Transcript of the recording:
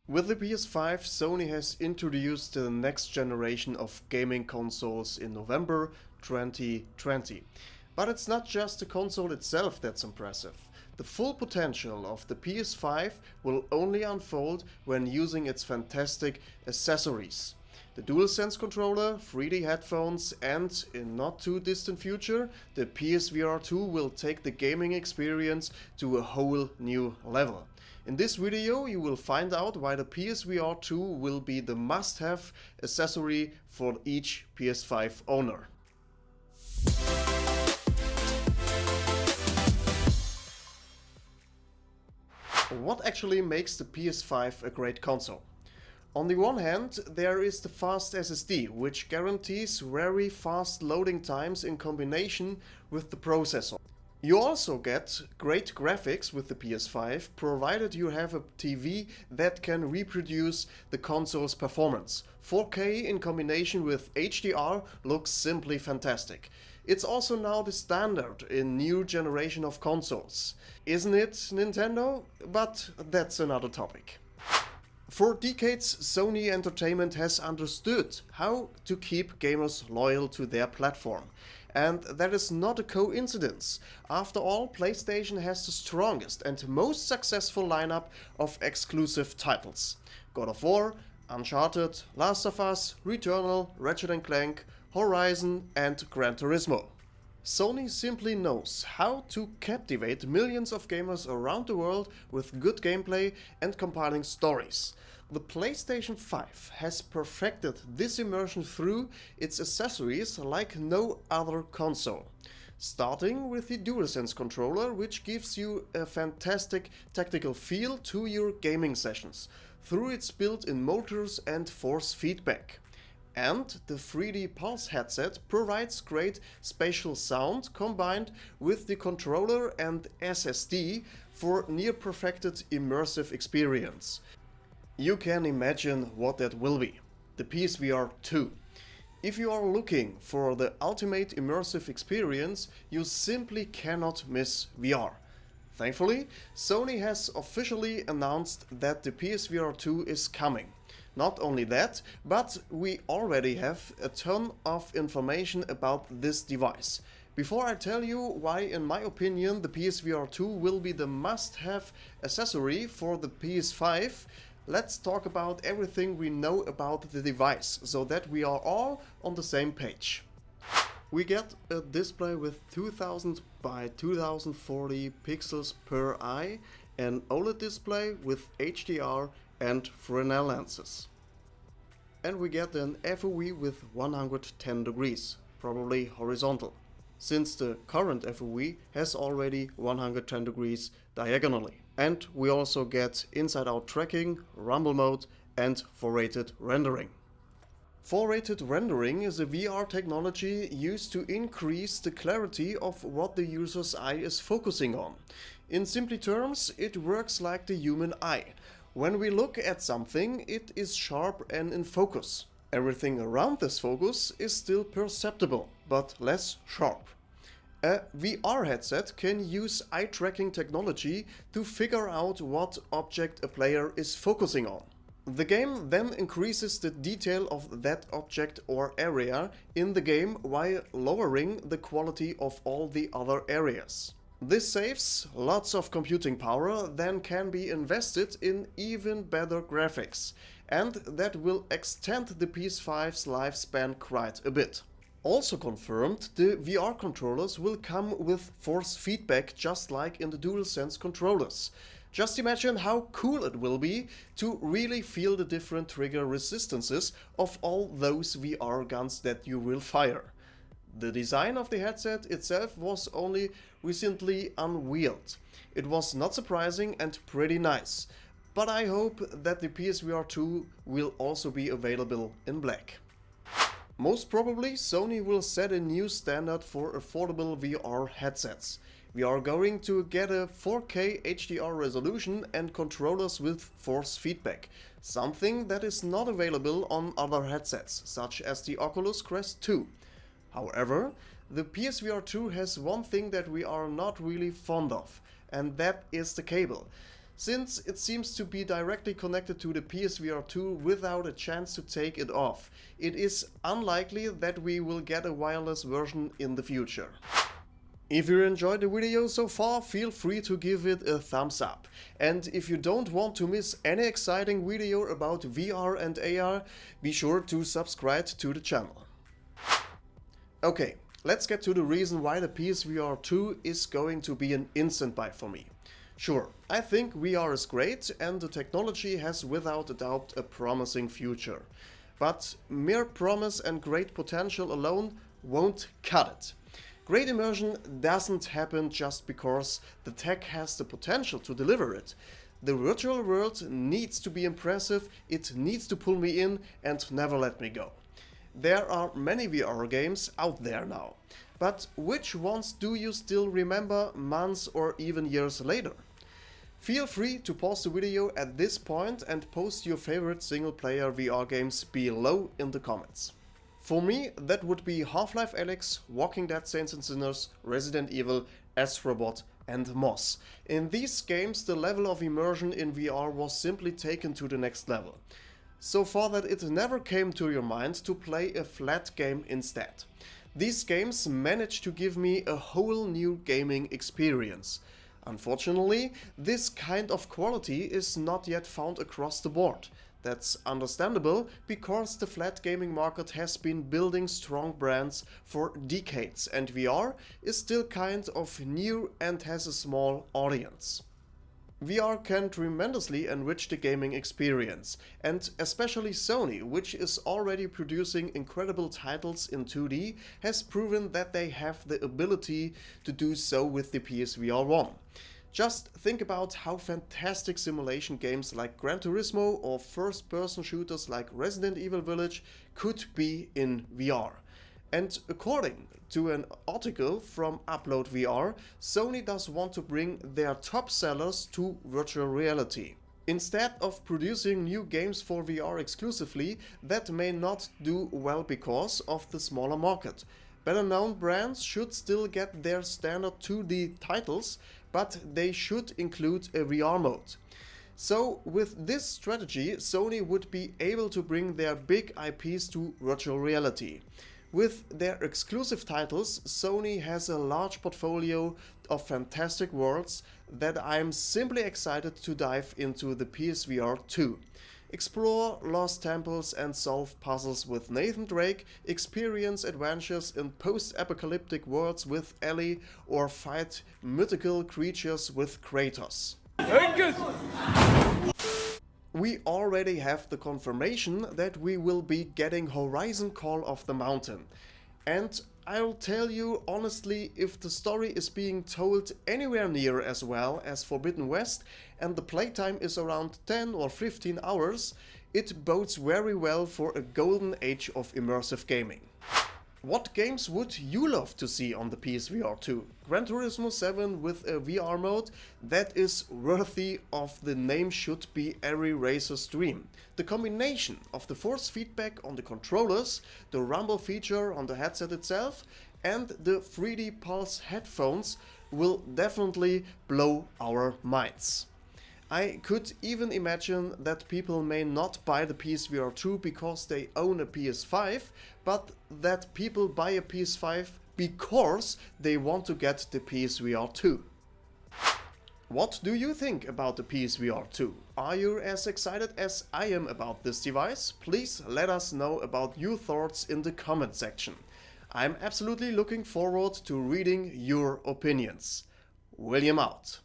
With the PS5, Sony has introduced the next generation of gaming consoles in November 2020. But it's not just the console itself that's impressive. The full potential of the PS5 will only unfold when using its fantastic accessories. The Dualsense controller, 3D headphones and, in not too distant future, the PSVR2 will take the gaming experience to a whole new level. In this video you will find out why the PSVR2 will be the must-have accessory for each PS5 owner. What actually makes the PS5 a great console? On the one hand, there is the fast SSD, which guarantees very fast loading times in combination with the processor. You also get great graphics with the PS5, provided you have a TV that can reproduce the console's performance. 4K in combination with HDR looks simply fantastic. It's also now the standard in new generation of consoles. Isn't it, Nintendo? But that's another topic. For decades, Sony Entertainment has understood how to keep gamers loyal to their platform. And that is not a coincidence. After all, PlayStation has the strongest and most successful lineup of exclusive titles. God of War, Uncharted, Last of Us, Returnal, Ratchet & Clank, Horizon and Gran Turismo. Sony simply knows how to captivate millions of gamers around the world with good gameplay and compelling stories. The PlayStation 5 has perfected this immersion through its accessories like no other console. Starting with the Dualsense controller, which gives you a fantastic tactical feel to your gaming sessions through its built-in motors and force feedback. And the 3D Pulse headset provides great spatial sound combined with the controller and SSD for near-perfected immersive experience. You can imagine what that will be, the PSVR 2. If you are looking for the ultimate immersive experience, you simply cannot miss VR. Thankfully, Sony has officially announced that the PSVR 2 is coming. Not only that, but we already have a ton of information about this device. Before I tell you why, in my opinion, the PSVR 2 will be the must-have accessory for the PS5, let's talk about everything we know about the device, so that we are all on the same page. We get a display with 2000 by 2040 pixels per eye, an OLED display with HDR and Fresnel lenses. And we get an FOV with 110 degrees, probably horizontal, since the current FOV has already 110 degrees diagonally. And we also get inside-out tracking, rumble mode and 4-rated rendering. 4-rated rendering is a VR technology used to increase the clarity of what the user's eye is focusing on. In simple terms, it works like the human eye. When we look at something, it is sharp and in focus. Everything around this focus is still perceptible, but less sharp. A VR headset can use eye tracking technology to figure out what object a player is focusing on. The game then increases the detail of that object or area in the game while lowering the quality of all the other areas. This saves lots of computing power, then can be invested in even better graphics, and that will extend the PS5's lifespan quite a bit. Also confirmed, the VR controllers will come with force feedback just like in the Dualsense controllers. Just imagine how cool it will be to really feel the different trigger resistances of all those VR guns that you will fire. The design of the headset itself was only recently unveiled. It was not surprising and pretty nice, but I hope that the PSVR 2 will also be available in black. Most probably Sony will set a new standard for affordable VR headsets. We are going to get a 4K HDR resolution and controllers with force feedback, something that is not available on other headsets, such as the Oculus Quest 2. However, the PSVR2 has one thing that we are not really fond of, and that is the cable. since it seems to be directly connected to the PSVR2 without a chance to take it off. It is unlikely that we will get a wireless version in the future. If you enjoyed the video so far, feel free to give it a thumbs up. And if you don't want to miss any exciting video about VR and AR, be sure to subscribe to the channel. Okay, let's get to the reason why the PSVR2 is going to be an instant buy for me. Sure, I think VR is great and the technology has without a doubt a promising future. But mere promise and great potential alone won't cut it. Great immersion doesn't happen just because the tech has the potential to deliver it. The virtual world needs to be impressive, it needs to pull me in and never let me go. There are many VR games out there now, but which ones do you still remember months or even years later? Feel free to pause the video at this point and post your favorite single-player VR games below in the comments. For me, that would be Half-Life Alyx, Walking Dead Saints and Sinners, Resident Evil, S-Robot and Moss. In these games, the level of immersion in VR was simply taken to the next level. So far that it never came to your mind to play a flat game instead. These games managed to give me a whole new gaming experience. Unfortunately, this kind of quality is not yet found across the board. That's understandable because the flat gaming market has been building strong brands for decades and VR is still kind of new and has a small audience. VR can tremendously enrich the gaming experience, and especially Sony, which is already producing incredible titles in 2D, has proven that they have the ability to do so with the PSVR1. Just think about how fantastic simulation games like Gran Turismo or first-person shooters like Resident Evil Village could be in VR. And according to an article from Upload VR, Sony does want to bring their top sellers to virtual reality. Instead of producing new games for VR exclusively, that may not do well because of the smaller market. Better known brands should still get their standard 2D titles, but they should include a VR mode. So with this strategy, Sony would be able to bring their big IPs to virtual reality. With their exclusive titles, Sony has a large portfolio of fantastic worlds that I'm simply excited to dive into the PSVR 2. Explore lost temples and solve puzzles with Nathan Drake, experience adventures in post-apocalyptic worlds with Ellie, or fight mythical creatures with Kratos. We already have the confirmation that we will be getting Horizon Call of the Mountain. And I'll tell you honestly, if the story is being told anywhere near as well as Forbidden West and the playtime is around 10 or 15 hours, it bodes very well for a golden age of immersive gaming. What games would you love to see on the PSVR 2? Gran Turismo 7 with a VR mode that is worthy of the name should be every racer's dream. The combination of the force feedback on the controllers, the rumble feature on the headset itself and the 3D Pulse headphones will definitely blow our minds. I could even imagine that people may not buy the PSVR 2 because they own a PS5, but that people buy a PS5 because they want to get the PSVR 2. What do you think about the PSVR 2? Are you as excited as I am about this device? Please let us know about your thoughts in the comment section. I'm absolutely looking forward to reading your opinions. William out.